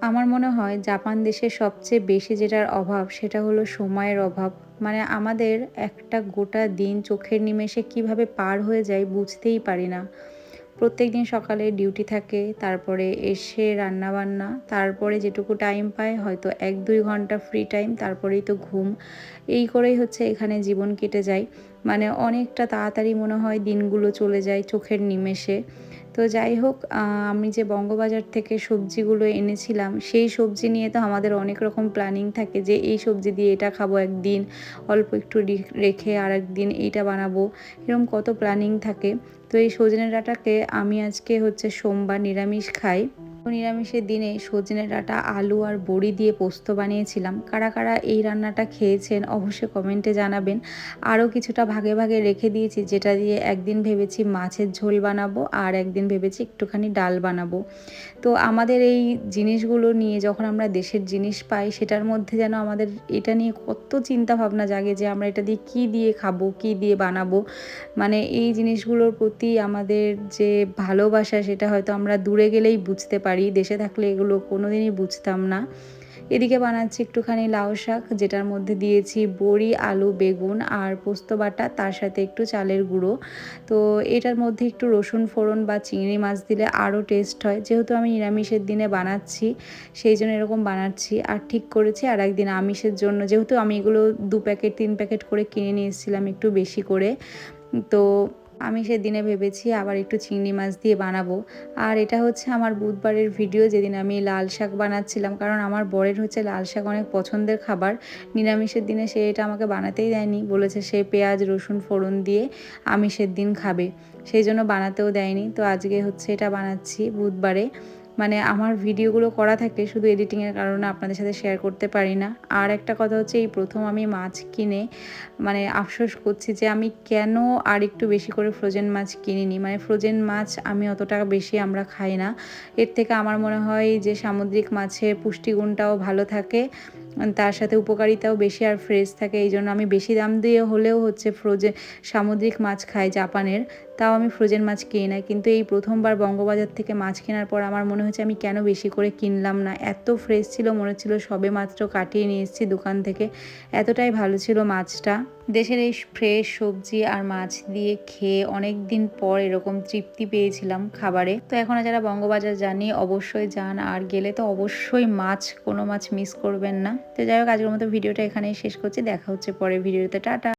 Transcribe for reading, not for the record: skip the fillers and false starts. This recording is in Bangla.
আমার মনে হয় জাপান দেশে সবচেয়ে বেশি যেটার অভাব সেটা হলো সময়ের অভাব। মানে আমাদের একটা গোটা দিন চোখের নিমেষে কিভাবে পার হয়ে যায় বুঝতেই পারি না। প্রত্যেকদিন সকালে ডিউটি থাকে, তারপরে এসে রান্নাবান্না, তারপরে যেটুকু টাইম পায় হয়তো ১-২ ঘন্টা ফ্রি টাইম, তারপরেই তো ঘুম। এই করেই হচ্ছে এখানে জীবন কেটে যায়। মানে অনেকটা তাড়াতাড়ি মনে হয় দিনগুলো চলে যায় চোখের নিমেষে। তো যাই হোক, আমি যে বঙ্গবাজার থেকে সবজিগুলো এনেছিলাম সেই সবজি নিয়ে তো আমাদের অনেক রকম প্ল্যানিং থাকে যে এই সবজি দিয়ে এটা খাবো একদিন, অল্প একটু রেখে আর একদিন এইটা বানাবো, এরকম কত প্ল্যানিং থাকে। তো এই সজনে ডাঁটাকে আমি আজকে হচ্ছে সোমবার নিরামিষ খাই। তো নিরামিষের দিনে সজনে ডাঁটা আলু আর বড়ি দিয়ে পোস্ত বানিয়েছিলাম। কারা কারা এই রান্নাটা খেয়েছেন অবশ্যই কমেন্টে জানাবেন। আরও কিছুটা ভাগে ভাগে রেখে দিয়েছি, যেটা দিয়ে একদিন ভেবেছি মাছের ঝোল বানাবো আর একদিন ভেবেছি একটুখানি ডাল বানাবো। তো আমাদের এই জিনিসগুলো নিয়ে যখন আমরা দেশের জিনিস পাই সেটার মধ্যে যেন আমাদের এটা নিয়ে কত চিন্তা ভাবনা জাগে যে আমরা এটা দিয়ে কী দিয়ে খাবো, কী দিয়ে বানাবো। মানে এই জিনিসগুলোর প্রতি আমাদের যে ভালোবাসা সেটা হয়তো আমরা দূরে গেলেই বুঝতে পারি, দেশে থাকলে এগুলো কোনোদিনই বুঝতাম না। এদিকে বানাচ্ছি একটুখানি লাউ শাক, যেটার মধ্যে দিয়েছি বড়ি, আলু, বেগুন আর পোস্ত বাটা, তার সাথে একটু চালের গুঁড়ো। তো এটার মধ্যে একটু রসুন ফোড়ন বা চিংড়ি মাছ দিলে আরও টেস্ট হয়। যেহেতু আমি নিরামিষের দিনে বানাচ্ছি সেই জন্য এরকম বানাচ্ছি। আর ঠিক করেছি আর একদিন আমিষের জন্য, যেহেতু আমি এগুলো ২ প্যাকেট ৩ প্যাকেট করে কিনে নিয়ে এসেছিলাম একটু বেশি করে। তো আমি সেদিনে ভেবেছি আবার একটু চিংড়ি মাছ দিয়ে বানাবো। আর এটা হচ্ছে আমার বুধবারের ভিডিও, যেদিন আমি লাল শাক বানাচ্ছিলাম, কারণ আমার বরের হচ্ছে লাল শাক অনেক পছন্দের খাবার। নিরামিষের দিনে সে এটা আমাকে বানাতেই দেয়নি, বলেছে সে পেঁয়াজ রসুন ফোড়ন দিয়ে আমিষের দিন খাবে, সেই জন্য বানাতেও দেয়নি। তো আজকে হচ্ছে এটা বানাচ্ছি বুধবারে। মানে আমার ভিডিওগুলো করা থাকে, শুধু এডিটিংয়ের কারণে আপনাদের সাথে শেয়ার করতে পারি না। আর একটা কথা হচ্ছে, এই প্রথম আমি মাছ কিনে মানে আফসোস করছি যে আমি কেন আর একটু বেশি করে ফ্রোজেন মাছ কিনিনি। মানে ফ্রোজেন মাছ আমি অত টাকা বেশি আমরা খাই না। এর থেকে আমার মনে হয় যে সামুদ্রিক মাছের পুষ্টিগুণটাও ভালো থাকে, তার সাথে উপকারিতাও বেশি আর ফ্রেশ থাকে। এই জন্য আমি বেশি দাম দিয়ে হলেও হচ্ছে সামুদ্রিক মাছ খাই জাপানের, তাও আমি ফ্রোজেন মাছ কিনি না। কিন্তু এই প্রথমবার বঙ্গবাজার থেকে মাছ কেনার পর আমার মনে হচ্ছে আমি কেন বেশি করে কিনলাম না। এত ফ্রেশ ছিল, মনে হচ্ছিল সবে মাত্র কাটিয়ে নিয়ে এসেছি দোকান থেকে, এতটাই ভালো ছিল মাছটা। দেশের এই ফ্রেশ সবজি আর মাছ দিয়ে খেয়ে অনেক দিন পর এরকম তৃপ্তি পেয়েছিলাম খাবারে। তো এখন যারা বঙ্গবাজার যাননি অবশ্যই যান, আর গেলে তো অবশ্যই কোনো মাছ মিস করবেন না। তো যাই হোক, আজকের মতো ভিডিওটা এখানেই শেষ করছি। দেখা হচ্ছে পরের ভিডিওতে। টাটা।